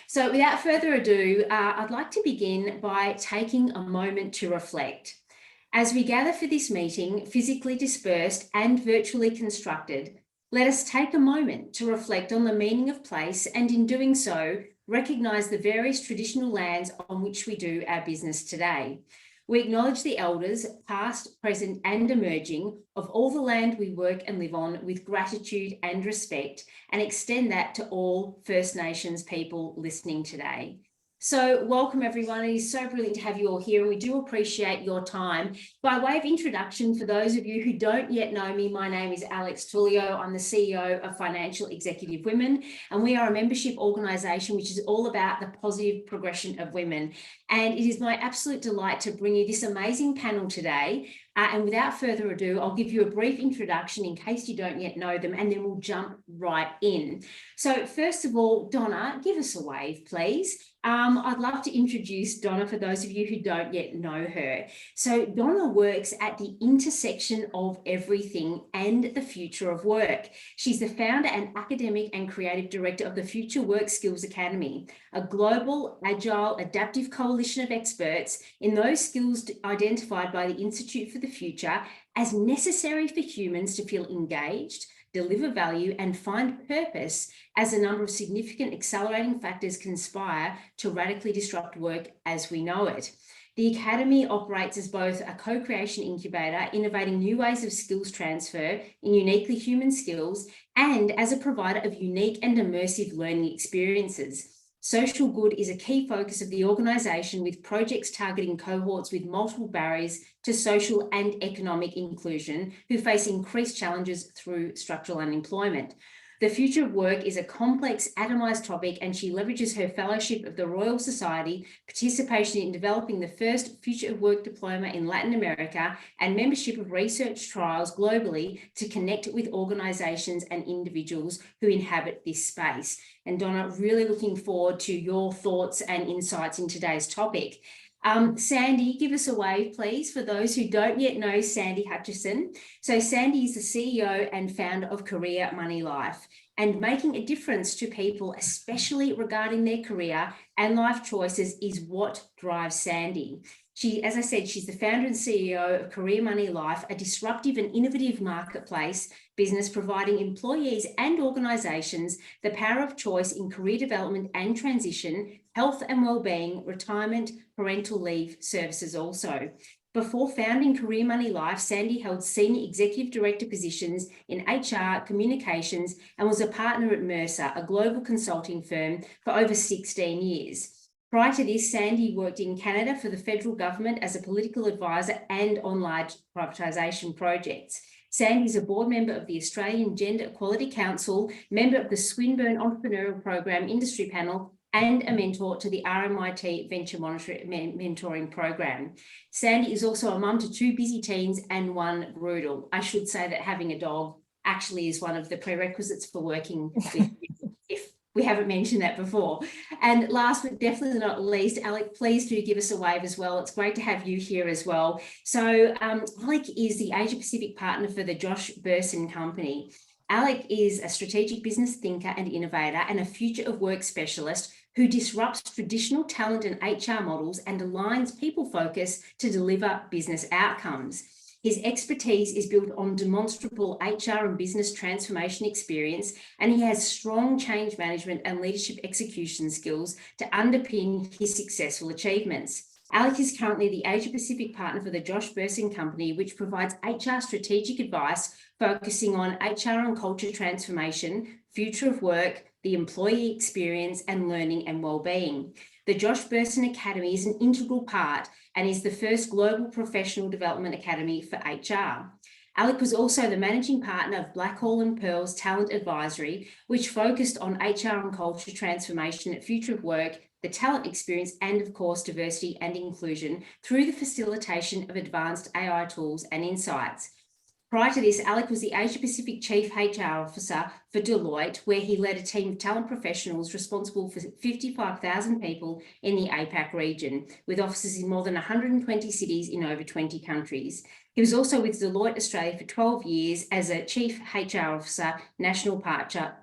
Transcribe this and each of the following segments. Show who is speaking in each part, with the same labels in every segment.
Speaker 1: So without further ado, I'd like to begin by taking a moment to reflect. As we gather for this meeting, physically dispersed and virtually constructed, let us take a moment to reflect on the meaning of place and in doing so, recognise the various traditional lands on which we do our business today. We acknowledge the elders, past, present and emerging, of all the land we work and live on with gratitude and respect, and extend that to all First Nations people listening today. So welcome everyone. It is so brilliant to have you all here, and we do appreciate your time. By way of introduction, for those of you who don't yet know me, my name is Alec. I'm the CEO of Financial Executive Women, and we are a membership organisation which is all about the positive progression of women. And it is my absolute delight to bring you this amazing panel today. And without further ado, I'll give you a brief introduction in case you don't yet know them, and then we'll jump right in. So first of all, Donna, give us a wave, please. I'd love to introduce Donna for those of you who don't yet know her. So Donna works at the intersection of everything and the future of work. She's the founder and academic and creative director of the Future Work Skills Academy, a global, agile, adaptive coalition of experts in those skills identified by the Institute for the Future as necessary for humans to feel engaged, deliver value and find purpose, as a number of significant accelerating factors conspire to radically disrupt work as we know it. The Academy operates as both a co-creation incubator, innovating new ways of skills transfer in uniquely human skills, and as a provider of unique and immersive learning experiences. Social good is a key focus of the organisation, with projects targeting cohorts with multiple barriers to social and economic inclusion who face increased challenges through structural unemployment. The future of work is a complex, atomised topic, and she leverages her fellowship of the Royal Society, participation in developing the first Future of Work diploma in Latin America, and membership of research trials globally to connect with organisations and individuals who inhabit this space. And Donna, really looking forward to your thoughts and insights in today's topic. Sandy, give us a wave, please, for those who don't yet know Sandy Hutchinson. So Sandy is the CEO and founder of Career Money Life, and making a difference to people, especially regarding their career and life choices, is what drives Sandy. She, as I said, she's the founder and CEO of Career Money Life, a disruptive and innovative marketplace business providing employees and organisations the power of choice in career development and transition, health and wellbeing, retirement, parental leave services also. Before founding Career Money Life, Sandy held senior executive director positions in HR, communications, and was a partner at Mercer, a global consulting firm, for over 16 years. Prior to this, Sandy worked in Canada for the federal government as a political advisor and on large privatisation projects. Sandy is a board member of the Australian Gender Equality Council, member of the Swinburne Entrepreneurial Program Industry Panel, and a mentor to the RMIT Venture Mentoring Program. Sandy is also a mum to 2 busy teens and 1 Groodle. I should say that having a dog actually is one of the prerequisites for working with if we haven't mentioned that before. And last but definitely not least, Alec, please do give us a wave as well. It's great to have you here as well. So Alec is the Asia Pacific partner for the Josh Bersin company. Alec is a strategic business thinker and innovator, and a future of work specialist who disrupts traditional talent and HR models and aligns people focus to deliver business outcomes. His expertise is built on demonstrable HR and business transformation experience, and he has strong change management and leadership execution skills to underpin his successful achievements. Alec is currently the Asia Pacific partner for the Josh Bersin company, which provides HR strategic advice focusing on HR and culture transformation, future of work, the employee experience, and learning and wellbeing. The Josh Bersin Academy is an integral part and is the first global professional development academy for HR. Alec was also the managing partner of Blackhall and Pearl's Talent Advisory, which focused on HR and culture transformation at Future of Work, the talent experience, and of course, diversity and inclusion through the facilitation of advanced AI tools and insights. Prior to this, Alec was the Asia Pacific Chief HR Officer for Deloitte, where he led a team of talent professionals responsible for 55,000 people in the APAC region, with offices in more than 120 cities in over 20 countries. He was also with Deloitte Australia for 12 years as a Chief HR Officer, National Partner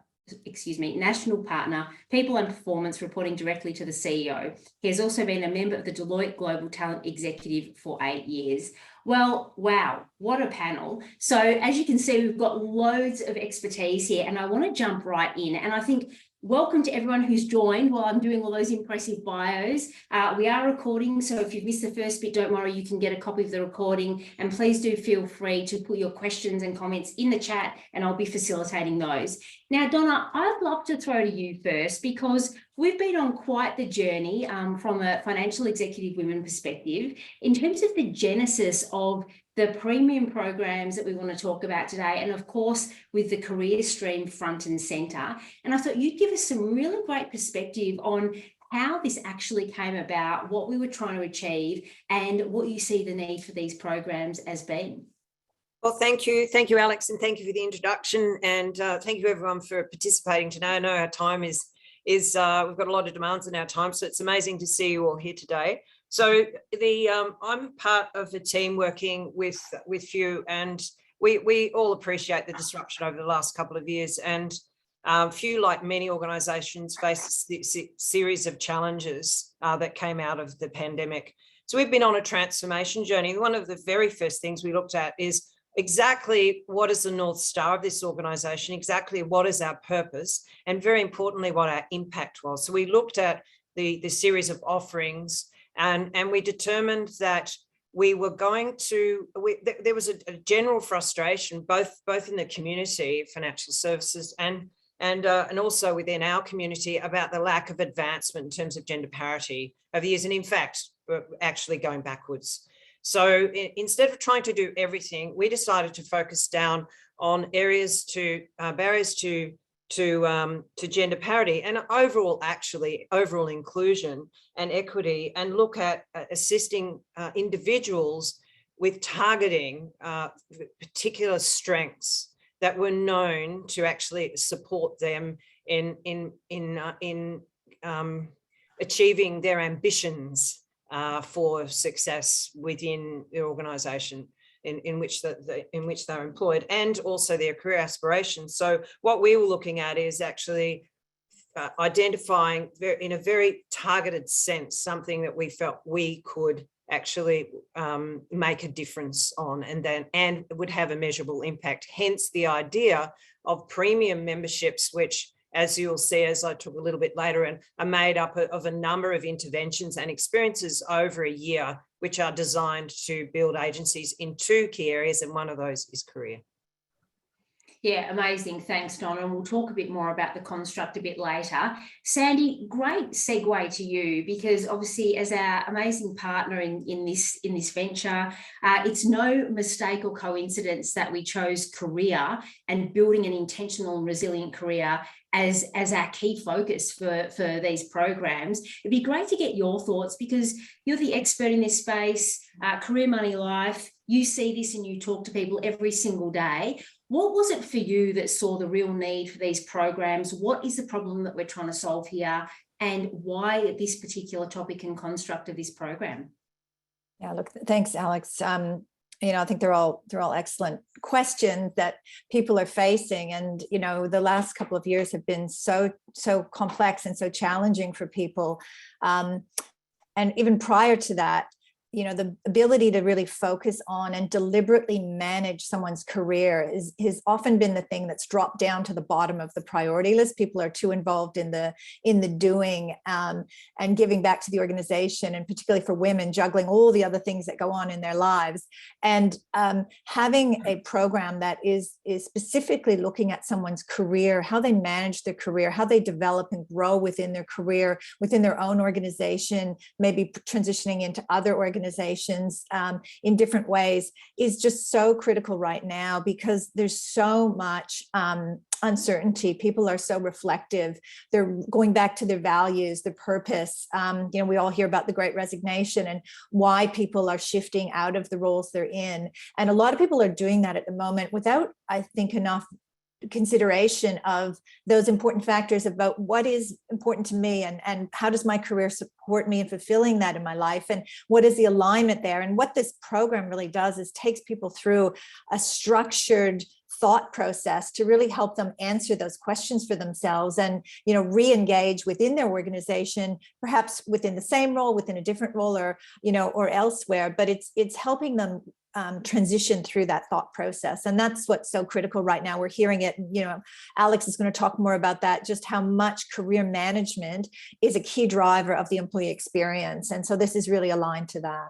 Speaker 1: national partner, people and performance, reporting directly to the CEO. He has also been a member of the Deloitte Global Talent Executive for 8 years. Well, wow, what a panel. So as you can see, we've got loads of expertise here, and I want to jump right in. And I think welcome to everyone who's joined while I'm doing all those impressive bios. We are recording, so if you've missed the first bit, don't worry, you can get a copy of the recording. And please do feel free to put your questions and comments in the chat, and I'll be facilitating those. Now, Donna, I'd love to throw to you first, because we've been on quite the journey from a financial executive women perspective in terms of the genesis of the premium programs that we want to talk about today, and of course with the career stream front and centre. And I thought you'd give us some really great perspective on how this actually came about, what we were trying to achieve, and what you see the need for these programs as being.
Speaker 2: Well, thank you, Alex, and thank you for the introduction, and thank you everyone for participating today. I know our time is we've got a lot of demands in our time, so it's amazing to see you all here today. So I'm part of a team working with you, and we all appreciate the disruption over the last couple of years, and few, like many organisations, face this series of challenges that came out of the pandemic. So we've been on a transformation journey. One of the very first things we looked at is exactly what is the North Star of this organisation, exactly what is our purpose, and very importantly, what our impact was. So we looked at the series of offerings, and we determined that we were going to, there was a general frustration, both in the community, financial services, and also within our community, about the lack of advancement in terms of gender parity over the years, and in fact, we're actually going backwards. So instead of trying to do everything, we decided to focus down on areas to barriers to gender parity and overall inclusion and equity, and look at assisting individuals with targeting particular strengths that were known to actually support them in achieving their ambitions for success within the organisation in which they're employed, and also their career aspirations. So what we were looking at is actually identifying in a very targeted sense something that we felt we could actually make a difference on, and would have a measurable impact. Hence the idea of premium memberships, which, as you'll see, as I talk a little bit later, and are made up of a number of interventions and experiences over a year, which are designed to build agencies in 2 key areas, and one of those is career.
Speaker 1: Yeah, amazing. Thanks, Donna. And we'll talk a bit more about the construct a bit later. Sandy, great segue to you, because obviously as our amazing partner in this venture, it's no mistake or coincidence that we chose career and building an intentional and resilient career as our key focus for these programs. It'd be great to get your thoughts, because you're the expert in this space, Career Money Life. You see this and you talk to people every single day. What was it for you that saw the real need for these programs? What is the problem that we're trying to solve here, and why this particular topic and construct of this program?
Speaker 3: Yeah, look, thanks, Alex. I think they're all excellent questions that people are facing, and the last couple of years have been so complex and so challenging for people, and even prior to that, the ability to really focus on and deliberately manage someone's career has often been the thing that's dropped down to the bottom of the priority list. People are too involved in the doing and giving back to the organization, and particularly for women, juggling all the other things that go on in their lives. And having a program that is specifically looking at someone's career, how they manage their career, how they develop and grow within their career, within their own organization, maybe transitioning into other organizations in different ways, is just so critical right now, because there's so much uncertainty. People are so reflective. They're going back to their values, their purpose. We all hear about the Great Resignation and why people are shifting out of the roles they're in. And a lot of people are doing that at the moment without, I think, enough consideration of those important factors about what is important to me, and how does my career support me in fulfilling that in my life, and what is the alignment there. And what this program really does is takes people through a structured thought process to really help them answer those questions for themselves and, re-engage within their organization, perhaps within the same role, within a different role, or, or elsewhere. But it's helping them transition through that thought process. And that's what's so critical right now. We're hearing it, Alex is going to talk more about that, just how much career management is a key driver of the employee experience. And so this is really aligned to that.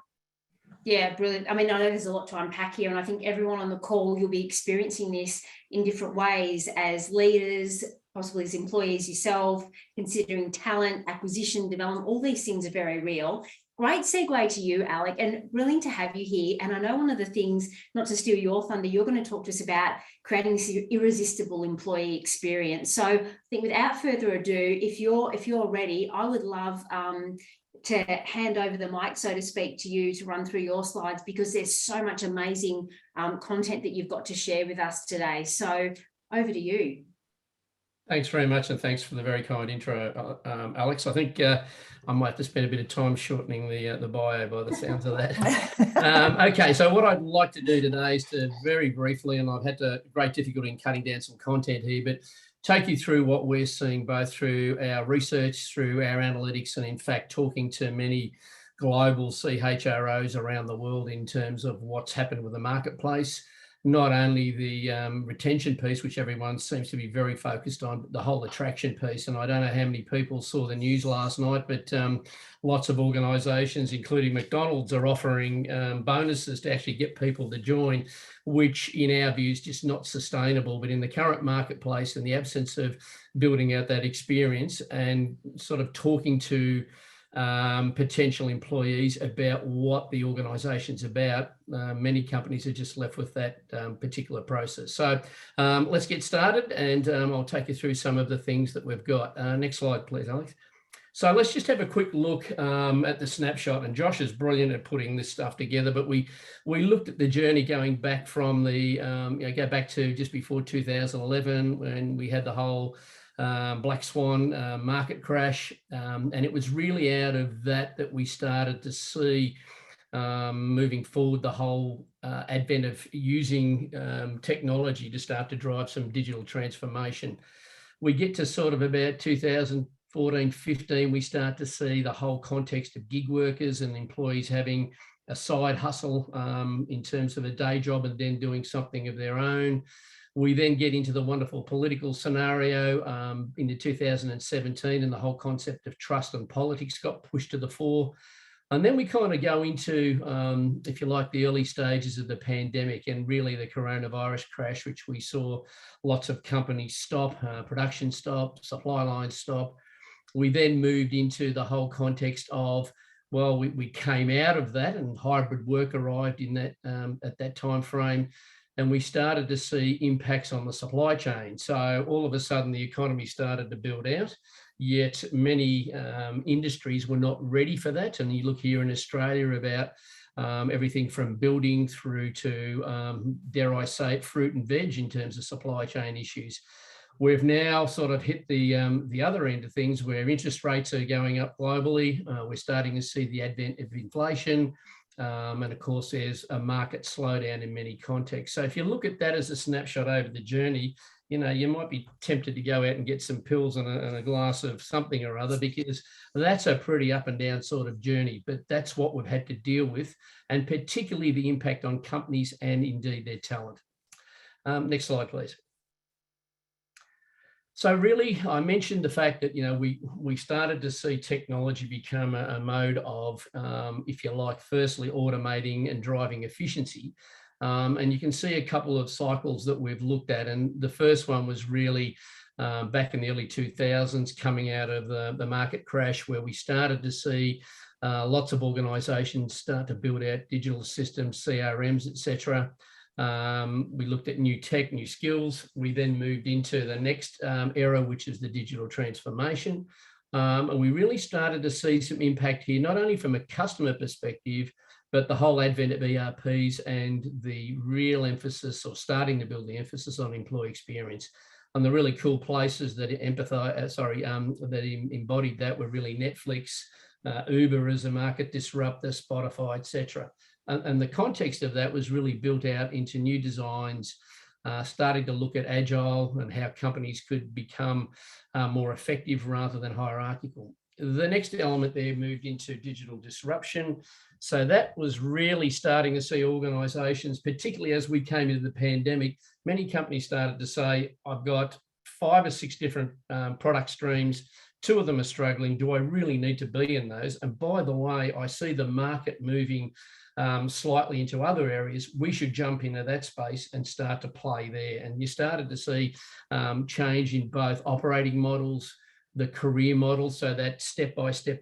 Speaker 1: Yeah, brilliant. I mean, I know there's a lot to unpack here, and I think everyone on the call, you'll be experiencing this in different ways as leaders, possibly as employees yourself, considering talent, acquisition, development, all these things are very real. Great segue to you, Alec, and brilliant to have you here. And I know one of the things, not to steal your thunder, you're going to talk to us about creating this irresistible employee experience. So I think without further ado, if you're ready, I would love to hand over the mic, so to speak, to you to run through your slides, because there's so much amazing content that you've got to share with us today. So over to you.
Speaker 4: Thanks very much, and thanks for the very kind intro, Alex. I think I might have to spend a bit of time shortening the bio by the sounds of that. Okay, so what I'd like to do today is to very briefly, and I've had great difficulty in cutting down some content here, but take you through what we're seeing both through our research, through our analytics, and in fact talking to many global CHROs around the world in terms of what's happened with the marketplace. Not only the retention piece, which everyone seems to be very focused on, but the whole attraction piece. And I don't know how many people saw the news last night, but lots of organisations, including McDonald's, are offering bonuses to actually get people to join, which in our view is just not sustainable. But in the current marketplace, in the absence of building out that experience and sort of talking to potential employees about what the organisation's about, many companies are just left with that particular process. So let's get started, and I'll take you through some of the things that we've got. Next slide, please, Alex. So let's just have a quick look at the snapshot, and Josh is brilliant at putting this stuff together, but we looked at the journey going back from the, go back to just before 2011 when we had the whole black swan market crash, and it was really out of that we started to see moving forward the whole advent of using technology to start to drive some digital transformation. We get to sort of about 2014, 15, we start to see the whole context of gig workers and employees having a side hustle in terms of a day job and then doing something of their own. We then get into the wonderful political scenario into 2017, and the whole concept of trust and politics got pushed to the fore. And then we kind of go into, if you like, the early stages of the pandemic and really the coronavirus crash, which we saw lots of companies stop, production stop, supply lines stop. We then moved into the whole context of, well, we came out of that and hybrid work arrived in that at that time frame. And we started to see impacts on the supply chain. So all of a sudden, the economy started to build out, yet many industries were not ready for that. And you look here in Australia about everything from building through to, dare I say it, fruit and veg in terms of supply chain issues. We've now sort of hit the other end of things where interest rates are going up globally. We're starting to see the advent of inflation. And of course, there's a market slowdown in many contexts. So if you look at that as a snapshot over the journey, you might be tempted to go out and get some pills and a glass of something or other, because that's a pretty up and down sort of journey. But that's what we've had to deal with, and particularly the impact on companies and indeed their talent. Next slide, please. So really, I mentioned the fact that, we started to see technology become a mode of, if you like, firstly, automating and driving efficiency. And you can see a couple of cycles that we've looked at. And the first one was really back in the early 2000s, coming out of the market crash, where we started to see lots of organisations start to build out digital systems, CRMs, etc. We looked at new tech, new skills. We then moved into the next era, which is the digital transformation. And we really started to see some impact here, not only from a customer perspective, but the whole advent of ERPs and the real emphasis, or starting to build the emphasis on employee experience. And the really cool places that that embodied that were really Netflix, Uber as a market disruptor, Spotify, etc. And the context of that was really built out into new designs, starting to look at agile and how companies could become more effective rather than hierarchical. The next element there moved into digital disruption. So that was really starting to see organisations, particularly as we came into the pandemic, many companies started to say, I've got 5 or 6 different product streams. 2 of them are struggling. Do I really need to be in those? And by the way, I see the market moving slightly into other areas. We should jump into that space and start to play there. And you started to see change in both operating models, the career model, so that step by step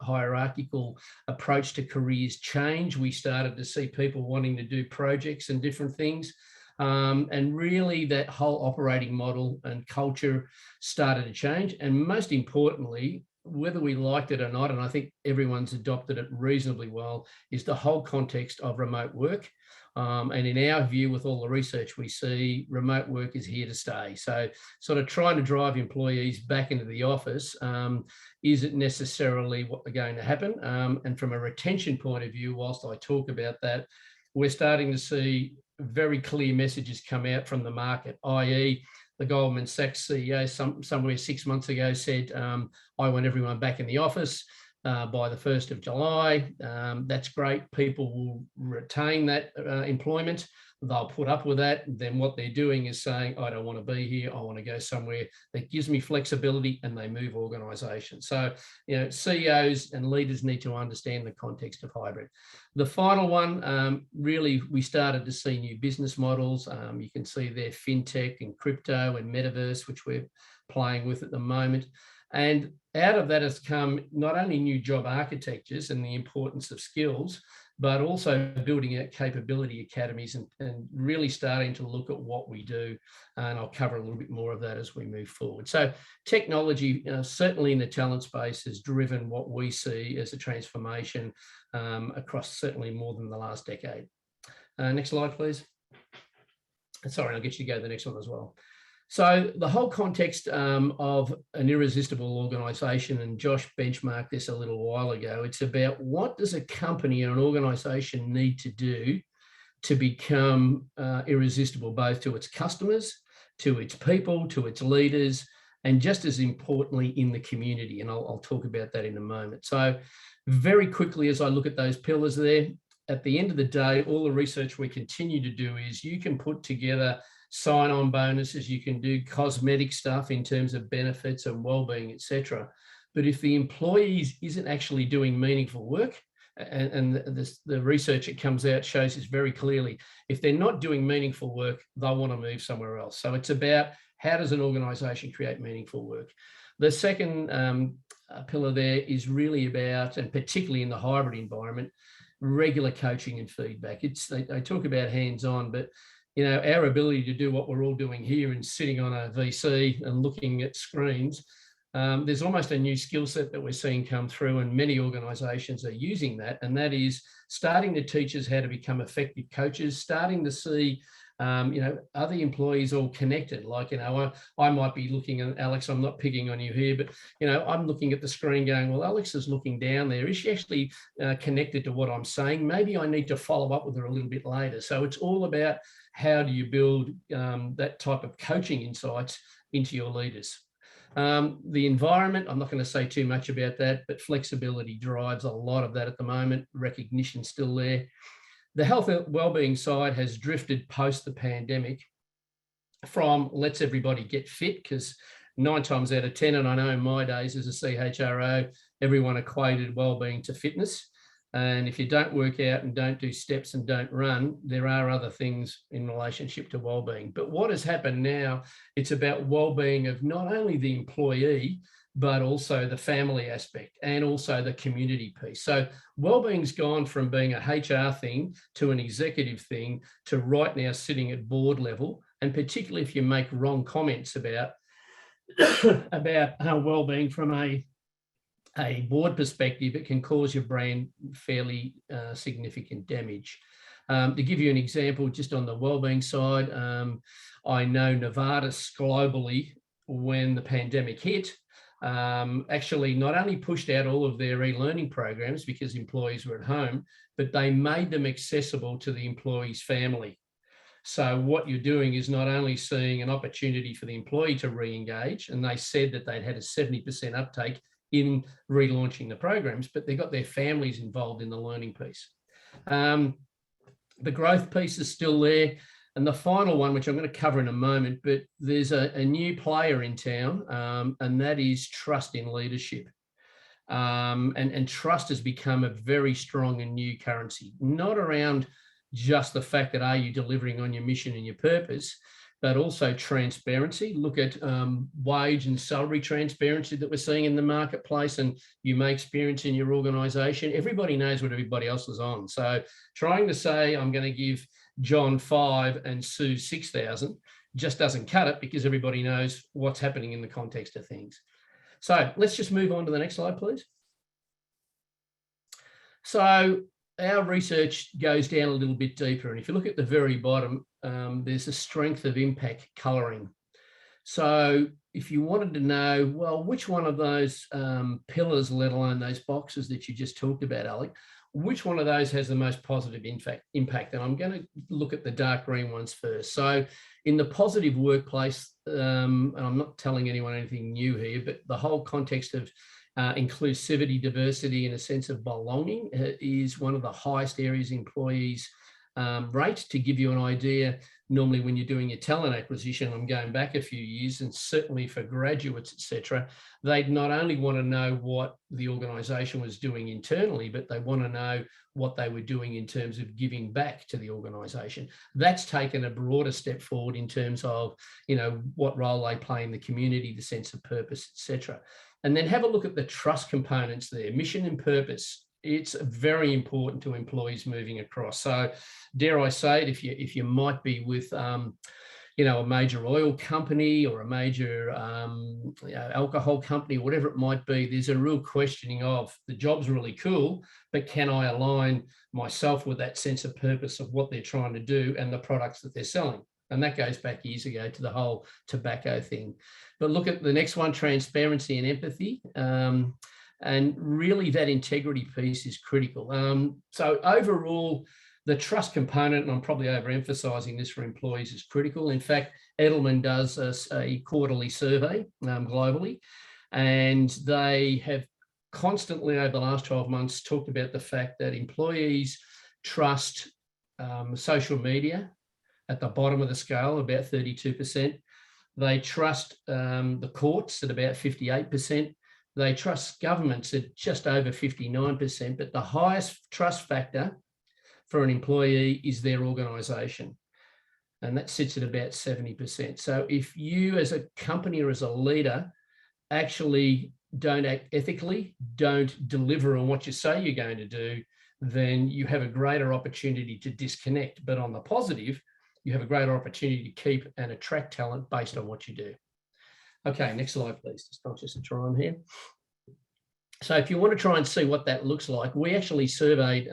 Speaker 4: hierarchical approach to careers change. We started to see people wanting to do projects and different things. And really that whole operating model and culture started to change. And most importantly, whether we liked it or not, and I think everyone's adopted it reasonably well, is the whole context of remote work. And in our view, with all the research we see, remote work is here to stay. So sort of trying to drive employees back into the office isn't necessarily what they're going to happen. And from a retention point of view, whilst I talk about that, we're starting to see very clear messages come out from the market, i.e. the Goldman Sachs CEO somewhere 6 months ago said, I want everyone back in the office by the 1st of July. That's great. People will retain that employment. They'll put up with that. Then what they're doing is saying, I don't want to be here. I want to go somewhere that gives me flexibility, and they move organisations. So, CEOs and leaders need to understand the context of hybrid. The final one, really, we started to see new business models. You can see there fintech and crypto and metaverse, which we're playing with at the moment. And out of that has come not only new job architectures and the importance of skills, but also building out capability academies and really starting to look at what we do. And I'll cover a little bit more of that as we move forward. So technology, certainly in the talent space, has driven what we see as a transformation across certainly more than the last decade. Next slide, please. Sorry, I'll get you to go to the next one as well. So the whole context of an irresistible organisation, and Josh benchmarked this a little while ago, it's about what does a company and an organisation need to do to become irresistible, both to its customers, to its people, to its leaders, and just as importantly in the community. And I'll talk about that in a moment. So very quickly, as I look at those pillars there, at the end of the day, all the research we continue to do is you can put together sign-on bonuses, you can do cosmetic stuff in terms of benefits and well-being, etc. But if the employees isn't actually doing meaningful work, and the research that comes out shows this very clearly, if they're not doing meaningful work, they'll want to move somewhere else. So it's about how does an organisation create meaningful work. The second pillar there is really about, and particularly in the hybrid environment, regular coaching and feedback. They talk about hands-on, but our ability to do what we're all doing here and sitting on a VC and looking at screens, there's almost a new skill set that we're seeing come through, and many organisations are using that, and that is starting to teach us how to become effective coaches, starting to see are the employees all connected? Like, I might be looking at Alex, I'm not picking on you here, but, I'm looking at the screen going, well, Alex is looking down there. Is she actually connected to what I'm saying? Maybe I need to follow up with her a little bit later. So it's all about how do you build that type of coaching insights into your leaders. The environment, I'm not going to say too much about that, but flexibility drives a lot of that at the moment. Recognition still there. The health and wellbeing side has drifted post the pandemic from let's everybody get fit, because 9 times out of 10, and I know in my days as a CHRO, everyone equated wellbeing to fitness. And if you don't work out and don't do steps and don't run, there are other things in relationship to wellbeing. But what has happened now, it's about wellbeing of not only the employee, but also the family aspect and also the community piece. So wellbeing's gone from being a HR thing to an executive thing to right now sitting at board level. And particularly if you make wrong comments about wellbeing from a board perspective, it can cause your brand fairly significant damage. To give you an example, just on the wellbeing side, I know Novartis globally, when the pandemic hit, actually not only pushed out all of their e-learning programs because employees were at home, but they made them accessible to the employee's family. So what you're doing is not only seeing an opportunity for the employee to re-engage, and they said that they'd had a 70% uptake in relaunching the programs, but they got their families involved in the learning piece. The growth piece is still there. And the final one, which I'm going to cover in a moment, but there's a new player in town, and that is trust in leadership. And trust has become a very strong and new currency, not around just the fact that are you delivering on your mission and your purpose, but also transparency. Look at wage and salary transparency that we're seeing in the marketplace, and you may experience in your organisation. Everybody knows what everybody else is on. So trying to say I'm going to give John 5 and Sue 6,000 just doesn't cut it, because everybody knows what's happening in the context of things. So let's just move on to the next slide, please. So our research goes down a little bit deeper. And if you look at the very bottom, there's a strength of impact colouring. So if you wanted to know, well, which one of those pillars, let alone those boxes that you just talked about, Alec, which one of those has the most positive impact? And I'm going to look at the dark green ones first. So in the positive workplace, and I'm not telling anyone anything new here, but the whole context of inclusivity, diversity, and a sense of belonging is one of the highest areas employees rate. To give you an idea, normally when you're doing your talent acquisition, I'm going back a few years, and certainly for graduates, etc., they'd not only want to know what the organisation was doing internally, but they want to know what they were doing in terms of giving back to the organisation. That's taken a broader step forward in terms of, you know, what role they play in the community, the sense of purpose, etc. And then have a look at the trust components there, mission and purpose. It's very important to employees moving across. So dare I say it, if you might be with, you know, a major oil company or a major alcohol company, whatever it might be, there's a real questioning of the job's really cool, but can I align myself with that sense of purpose of what they're trying to do and the products that they're selling? And that goes back years ago to the whole tobacco thing. But look at the next one, transparency and empathy. And really that integrity piece is critical. So overall, the trust component, and I'm probably overemphasizing this for employees, is critical. In fact, Edelman does a quarterly survey globally, and they have constantly over the last 12 months talked about the fact that employees trust social media at the bottom of the scale, about 32%. They trust the courts at about 58%. They trust governments at just over 59%, but the highest trust factor for an employee is their organisation, and that sits at about 70%. So if you as a company or as a leader actually don't act ethically, don't deliver on what you say you're going to do, then you have a greater opportunity to disconnect. But on the positive, you have a greater opportunity to keep and attract talent based on what you do. Okay, next slide, please. Just conscious of time here. So if you want to try and see what that looks like, we actually surveyed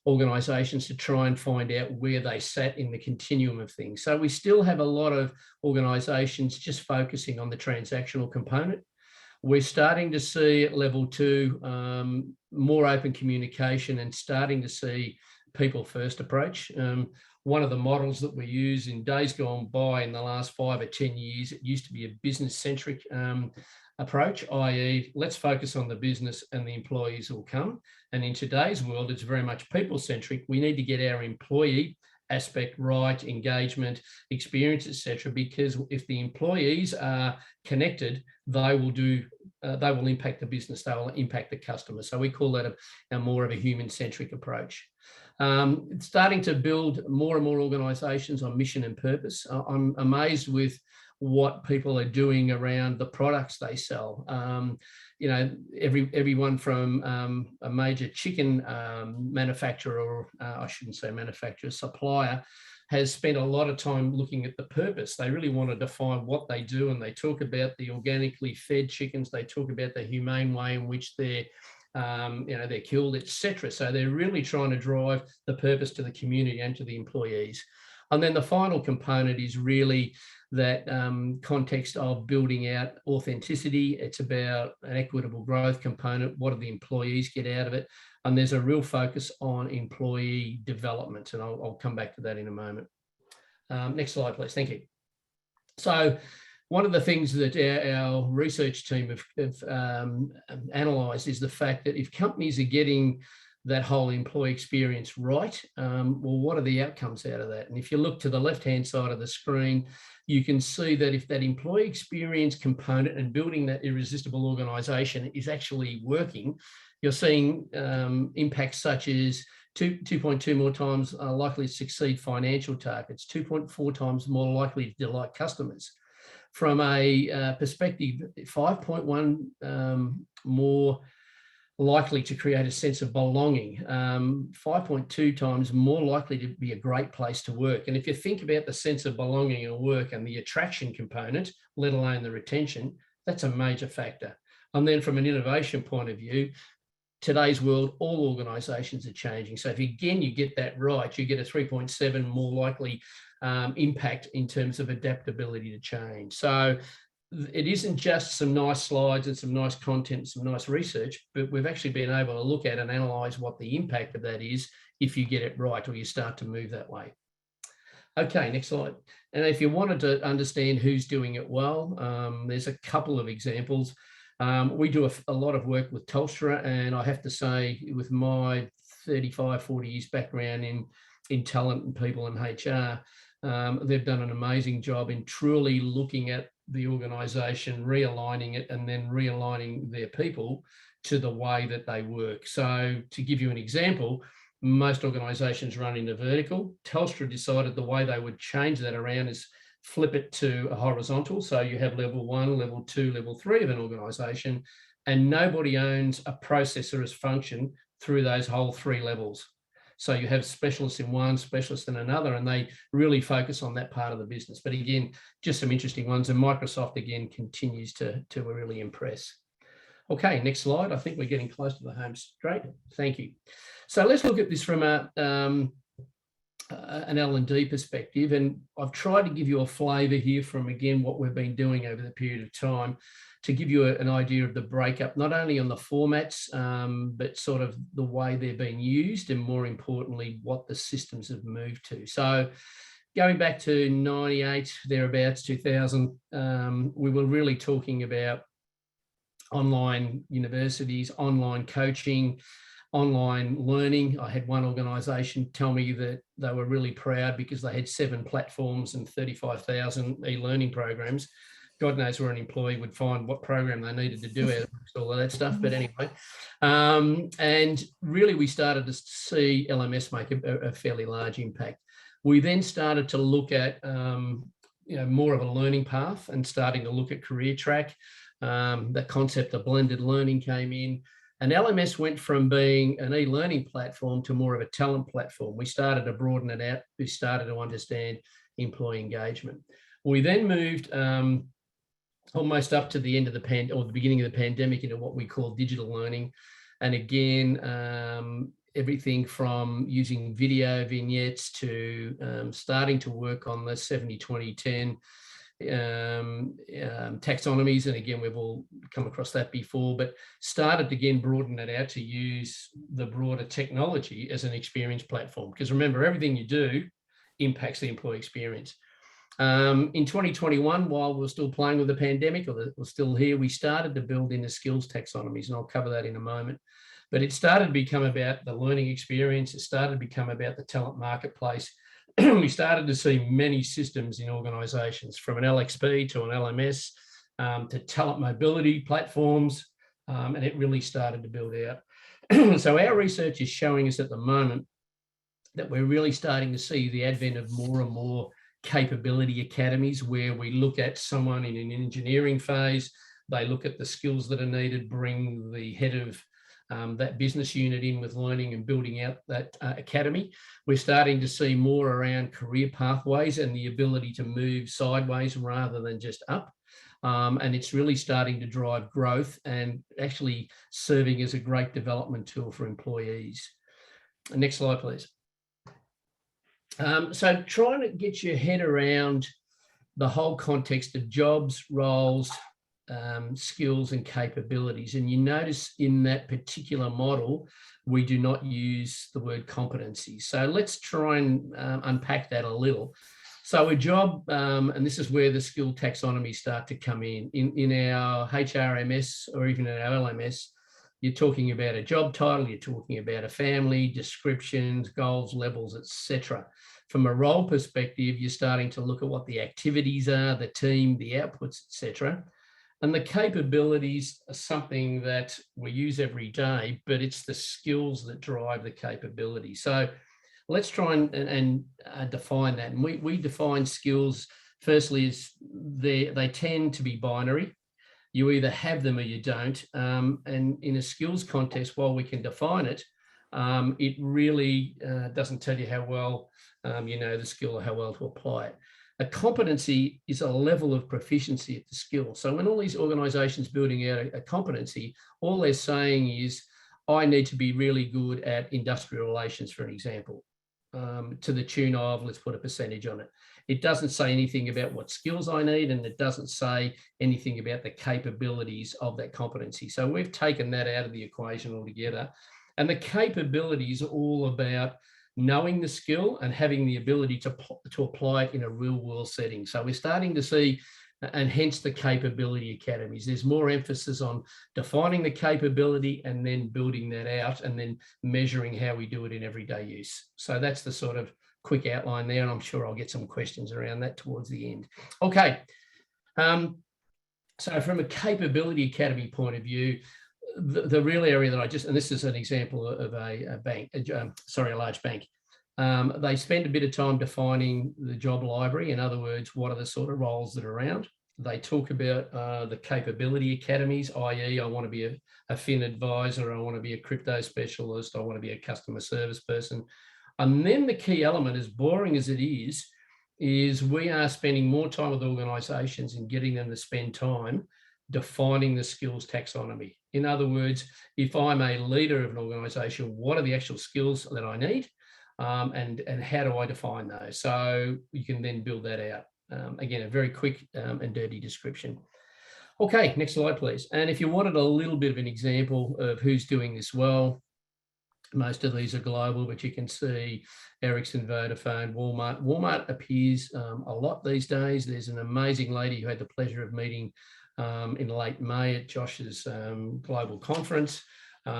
Speaker 4: organisations to try and find out where they sat in the continuum of things. So we still have a lot of organisations just focusing on the transactional component. We're starting to see at level 2 more open communication and starting to see people first approach. One of the models that we use in days gone by in the last 5 or 10 years, it used to be a business-centric approach, i.e. let's focus on the business and the employees will come. And in today's world, it's very much people-centric. We need to get our employee aspect right, engagement, experience, etc. Because if the employees are connected, they will impact the business, they will impact the customer. So we call that a more of a human-centric approach. It's starting to build more and more organisations on mission and purpose. I'm amazed with what people are doing around the products they sell. You know, everyone from a major chicken manufacturer, or I shouldn't say manufacturer, supplier, has spent a lot of time looking at the purpose. They really want to define what they do, and they talk about the organically fed chickens. They talk about the humane way in which they're they're killed, etc. So they're really trying to drive the purpose to the community and to the employees. And then the final component is really that context of building out authenticity. It's about an equitable growth component. What do the employees get out of it? And there's a real focus on employee development, and I'll come back to that in a moment. Next slide, please. Thank you. So one of the things that our research team have analysed is the fact that if companies are getting that whole employee experience right, well, what are the outcomes out of that? And if you look to the left-hand side of the screen, you can see that if that employee experience component and building that irresistible organisation is actually working, you're seeing impacts such as 2.2 more times likely to succeed financial targets, 2.4 times more likely to delight customers. From a perspective, 5.1 more likely to create a sense of belonging, 5.2 times more likely to be a great place to work. And if you think about the sense of belonging at work and the attraction component, let alone the retention, that's a major factor. And then from an innovation point of view, today's world, all organisations are changing. So if again you get that right, you get a 3.7 more likely impact in terms of adaptability to change. So it isn't just some nice slides and some nice content, some nice research, but we've actually been able to look at and analyse what the impact of that is if you get it right or you start to move that way. Okay, next slide. And if you wanted to understand who's doing it well, there's a couple of examples. We do a lot of work with Telstra, and I have to say, with my 35, 40 years background in talent and people in HR, they've done an amazing job in truly looking at the organisation, realigning it, and then realigning their people to the way that they work. So to give you an example, most organisations run in a vertical. Telstra decided the way they would change that around is flip it to a horizontal. So you have level 1, level 2, level 3 of an organisation, and nobody owns a process or a function through those whole 3 levels. So you have specialists in one, specialists in another, and they really focus on that part of the business. But again, just some interesting ones. And Microsoft, again, continues to really impress. Okay, next slide. I think we're getting close to the home straight. Thank you. So let's look at this from an L&D perspective. And I've tried to give you a flavour here from, again, what we've been doing over the period of time to give you an idea of the breakup, not only on the formats, but sort of the way they're being used, and more importantly, what the systems have moved to. So going back to 98, thereabouts, 2000, we were really talking about online universities, online coaching, online learning. I had one organisation tell me that they were really proud because they had 7 platforms and 35,000 e-learning programs. God knows where an employee would find what program they needed to do out of all of that stuff. But anyway, and really we started to see LMS make a fairly large impact. We then started to look at more of a learning path and starting to look at career track. The concept of blended learning came in. And LMS went from being an e-learning platform to more of a talent platform. We started to broaden it out. We started to understand employee engagement. We then moved almost up to the end of the the beginning of the pandemic into what we call digital learning. And again, everything from using video vignettes to starting to work on the 70-20-10 taxonomies. And again, we've all come across that before, but started to again broaden it out to use the broader technology as an experience platform. Because remember, everything you do impacts the employee experience. In 2021, while we're still playing with the pandemic, or we're still here, we started to build in the skills taxonomies, and I'll cover that in a moment. But it started to become about the learning experience. It started to become about the talent marketplace. We started to see many systems in organisations, from an LXP to an LMS to talent mobility platforms, and it really started to build out. So our research is showing us at the moment that we're really starting to see the advent of more and more capability academies, where we look at someone in an engineering phase, they look at the skills that are needed, bring the head of that business unit in with learning and building out that academy. We're starting to see more around career pathways and the ability to move sideways rather than just up. And it's really starting to drive growth and actually serving as a great development tool for employees. Next slide, please. So trying to get your head around the whole context of jobs, roles, skills and capabilities. And you notice in that particular model, we do not use the word competency. So let's try and unpack that a little. So a job, and this is where the skill taxonomy start to come in our HRMS or even in our LMS, you're talking about a job title, you're talking about a family, descriptions, goals, levels, etc. From a role perspective, you're starting to look at what the activities are, the team, the outputs, etc. And the capabilities are something that we use every day, but it's the skills that drive the capability. So let's try and define that. And we define skills, firstly, as they tend to be binary. You either have them or you don't. And in a skills context, while we can define it, it really doesn't tell you how well you know the skill or how well to apply it. A competency is a level of proficiency at the skill. So when all these organizations building out a competency, all they're saying is, I need to be really good at industrial relations, for an example, to the tune of, let's put a percentage on it. It doesn't say anything about what skills I need, and it doesn't say anything about the capabilities of that competency. So we've taken that out of the equation altogether. And the capabilities are all about knowing the skill and having the ability to apply it in a real world setting. So we're starting to see, and hence the capability academies, there's more emphasis on defining the capability and then building that out and then measuring how we do it in everyday use. So that's the sort of quick outline there, and I'm sure I'll get some questions around that towards the end. Okay, so from a capability academy point of view, the real area that I just, and this is an example of a bank, a large bank. They spend a bit of time defining the job library. In other words, what are the sort of roles that are around? They talk about the capability academies, i.e. I want to be a fin advisor, I want to be a crypto specialist, I want to be a customer service person. And then the key element, as boring as it is we are spending more time with organisations and getting them to spend time defining the skills taxonomy. In other words, if I'm a leader of an organisation, what are the actual skills that I need? And how do I define those? So you can then build that out. Again, a very quick and dirty description. Okay, next slide, please. And if you wanted a little bit of an example of who's doing this well, most of these are global, but you can see Ericsson, Vodafone, Walmart. Walmart appears a lot these days. There's an amazing lady who had the pleasure of meeting in late May at Josh's global conference.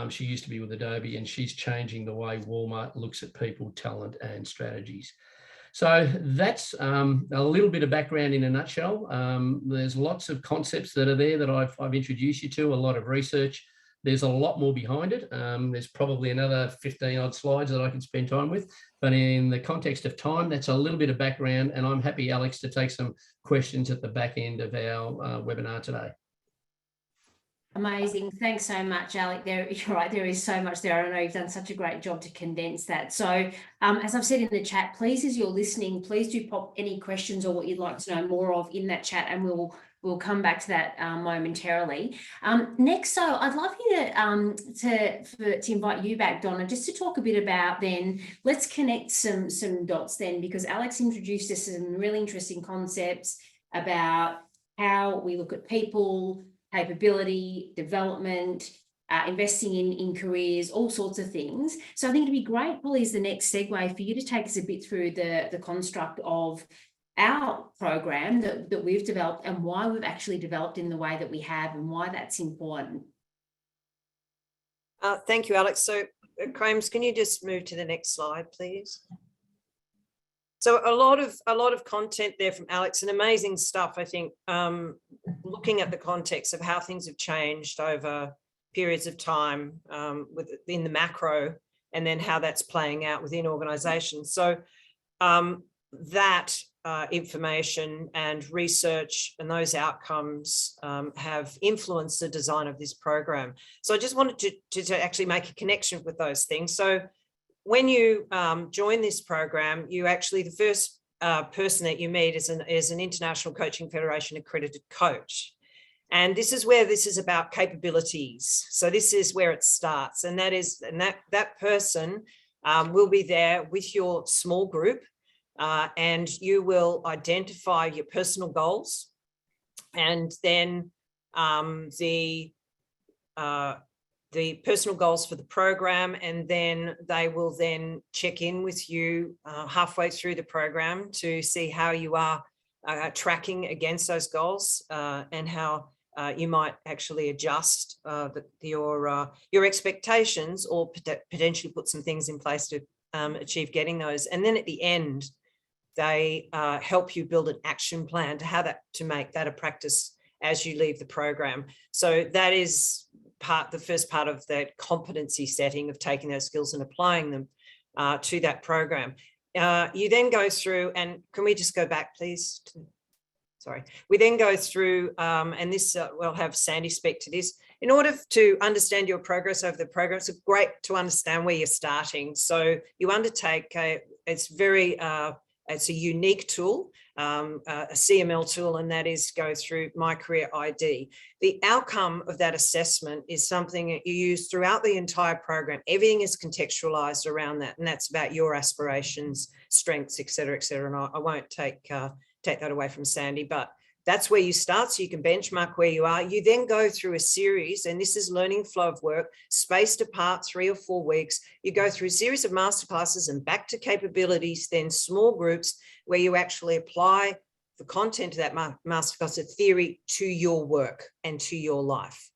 Speaker 4: She used to be with Adobe, and she's changing the way Walmart looks at people, talent, and strategies. So that's a little bit of background in a nutshell. There's lots of concepts that are there that I've introduced you to, a lot of research. There's a lot more behind it. There's probably another 15 odd slides that I can spend time with, but in the context of time, that's a little bit of background, and I'm happy, Alex, to take some questions at the back end of our webinar today.
Speaker 1: Amazing. Thanks so much, Alec. You're right, there is so much there. I know you've done such a great job to condense that. So as I've said in the chat, please, as you're listening, please do pop any questions or what you'd like to know more of in that chat, and we'll come back to that momentarily. Next, so I'd love you to invite you back, Donna, just to talk a bit about then, let's connect some dots then, because Alex introduced us some really interesting concepts about how we look at people, capability, development, investing in careers, all sorts of things. So I think it'd be great, probably as the next segue, for you to take us a bit through the construct of our program that we've developed and why we've actually developed in the way that we have and why that's important.
Speaker 2: Thank you, Alex. So, Crames, can you just move to the next slide, please? So a lot of content there from Alex, and amazing stuff, I think, looking at the context of how things have changed over periods of time within the macro, and then how that's playing out within organizations. So that information and research and those outcomes have influenced the design of this program. So I just wanted to actually make a connection with those things. So when you join this program, you actually, the first person that you meet is an International Coaching Federation accredited coach. And this is where this is about capabilities. So this is where it starts. And that person will be there with your small group, and you will identify your personal goals. And then the personal goals for the program, and then they will then check in with you halfway through the program to see how you are tracking against those goals and how you might actually adjust your expectations or potentially put some things in place to achieve getting those. And then at the end, they help you build an action plan to make that a practice as you leave the program. So that is the first part of that competency setting of taking those skills and applying them to that program. You then go through, and can we just go back, please? Sorry. We then go through, and this we'll have Sandy speak to this. In order to understand your progress over the program, it's great to understand where you're starting. So you undertake it's a unique tool, a CML tool, and that is go through My Career ID. The outcome of that assessment is something that you use throughout the entire program. Everything is contextualized around that, and that's about your aspirations, strengths, et cetera, et cetera. And I won't take that away from Sandy, but that's where you start, so you can benchmark where you are. You then go through a series, and this is learning flow of work, spaced apart 3 or 4 weeks. You go through a series of masterclasses and back to capabilities, then small groups where you actually apply the content of that masterclass of theory to your work and to your life.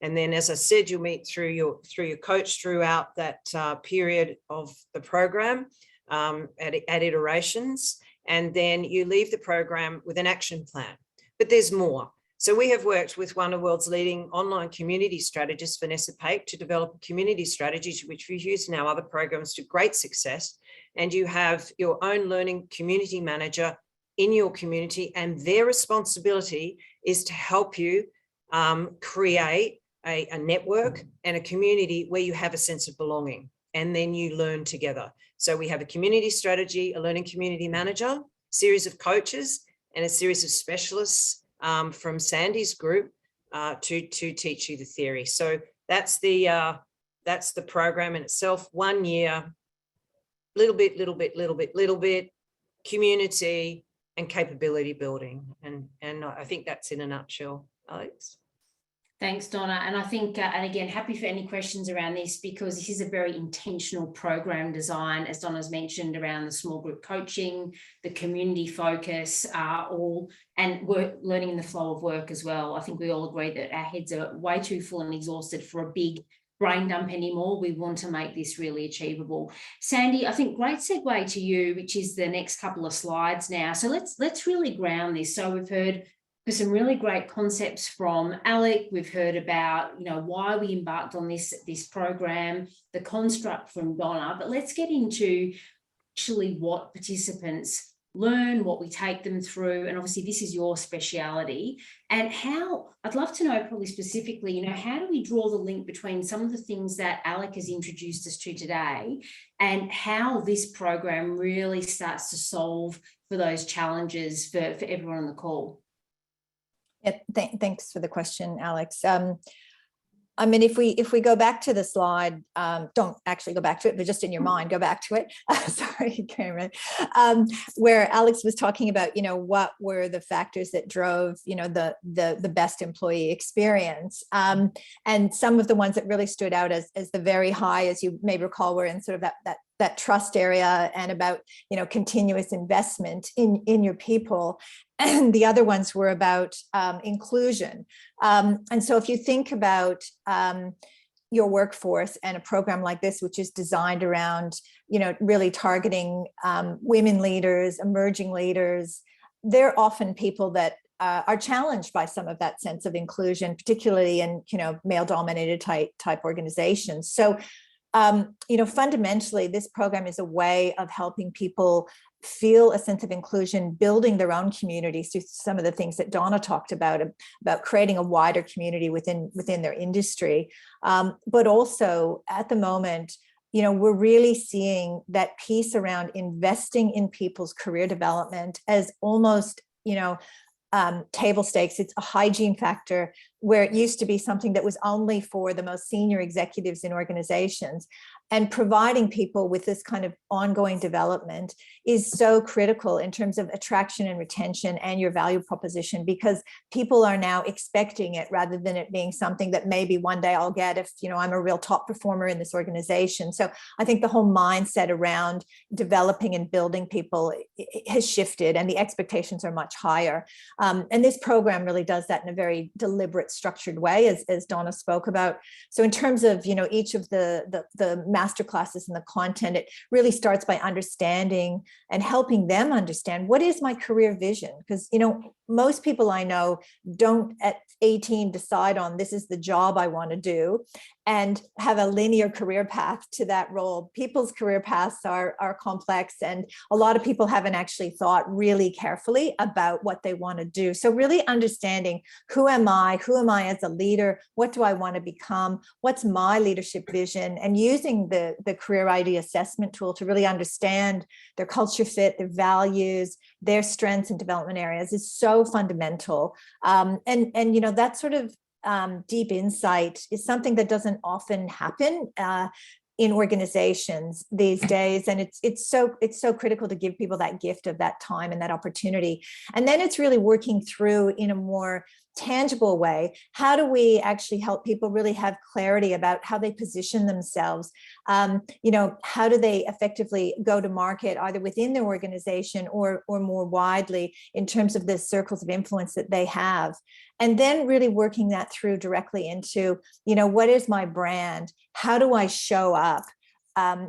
Speaker 2: And then, as I said, you'll meet through your coach throughout that period of the program at iterations. And then you leave the program with an action plan. But there's more. So we have worked with one of the world's leading online community strategists, Vanessa Pape, to develop a community strategy, which we've used in our other programs to great success. And you have your own learning community manager in your community, and their responsibility is to help you create a network and a community where you have a sense of belonging, and then you learn together. So we have a community strategy, a learning community manager, series of coaches, and a series of specialists from Sandy's group to teach you the theory. So that's the program in itself. 1 year, little bit, community and capability building. And I think that's in a nutshell, Alex.
Speaker 1: Thanks, Donna. And I think, and again, happy for any questions around this, because this is a very intentional program design, as Donna's mentioned, around the small group coaching, the community focus, and learning in the flow of work as well. I think we all agree that our heads are way too full and exhausted for a big brain dump anymore. We want to make this really achievable. Sandy, I think great segue to you, which is the next couple of slides now. So let's really ground this. So we've heard some really great concepts from Alec. We've heard about, why we embarked on this program, the construct from Donna, but let's get into actually what participants learn, what we take them through, and obviously this is your speciality, and how, I'd love to know probably specifically, how do we draw the link between some of the things that Alec has introduced us to today and how this program really starts to solve for those challenges for everyone on the call?
Speaker 3: Yeah, thanks for the question, Alex. I mean, if we go back to the slide, don't actually go back to it, but just in your mind, go back to it. Sorry, Cameron. Where Alex was talking about, what were the factors that drove, the best employee experience, and some of the ones that really stood out as the very high, as you may recall, were in sort of that trust area and about, continuous investment in your people. And the other ones were about inclusion. And so if you think about your workforce and a program like this, which is designed around, really targeting women leaders, emerging leaders, they're often people that are challenged by some of that sense of inclusion, particularly in, male-dominated type organizations. So, fundamentally, this program is a way of helping people feel a sense of inclusion, building their own communities through some of the things that Donna talked about creating a wider community within their industry. But also at the moment, we're really seeing that piece around investing in people's career development as almost, table stakes. It's a hygiene factor where it used to be something that was only for the most senior executives in organizations. And providing people with this kind of ongoing development is so critical in terms of attraction and retention and your value proposition, because people are now expecting it rather than it being something that maybe one day I'll get if, you know, I'm a real top performer in this organization. So I think the whole mindset around developing and building people has shifted, and the expectations are much higher. And this program really does that in a very deliberate, structured way, as Donna spoke about. So in terms of, you know, each of the master classes and the content, it really starts by understanding and helping them understand, what is my career vision? Because, you know, most people I know don't at 18 decide on, this is the job I want to do, and have a linear career path to that role. People's career paths are complex, and a lot of people haven't actually thought really carefully about what they want to do. So really understanding, who am I as a leader? What do I want to become? What's my leadership vision? And using the career ID assessment tool to really understand their culture fit, their values, their strengths and development areas is so fundamental. And you know, that sort of deep insight is something that doesn't often happen in organizations these days, and it's so critical to give people that gift of that time and that opportunity. And then it's really working through in a more tangible way, how do we actually help people really have clarity about how they position themselves? You know, how do they effectively go to market, either within their organization or more widely, in terms of the circles of influence that they have? And then really working that through directly into, you know, what is my brand? How do I show up?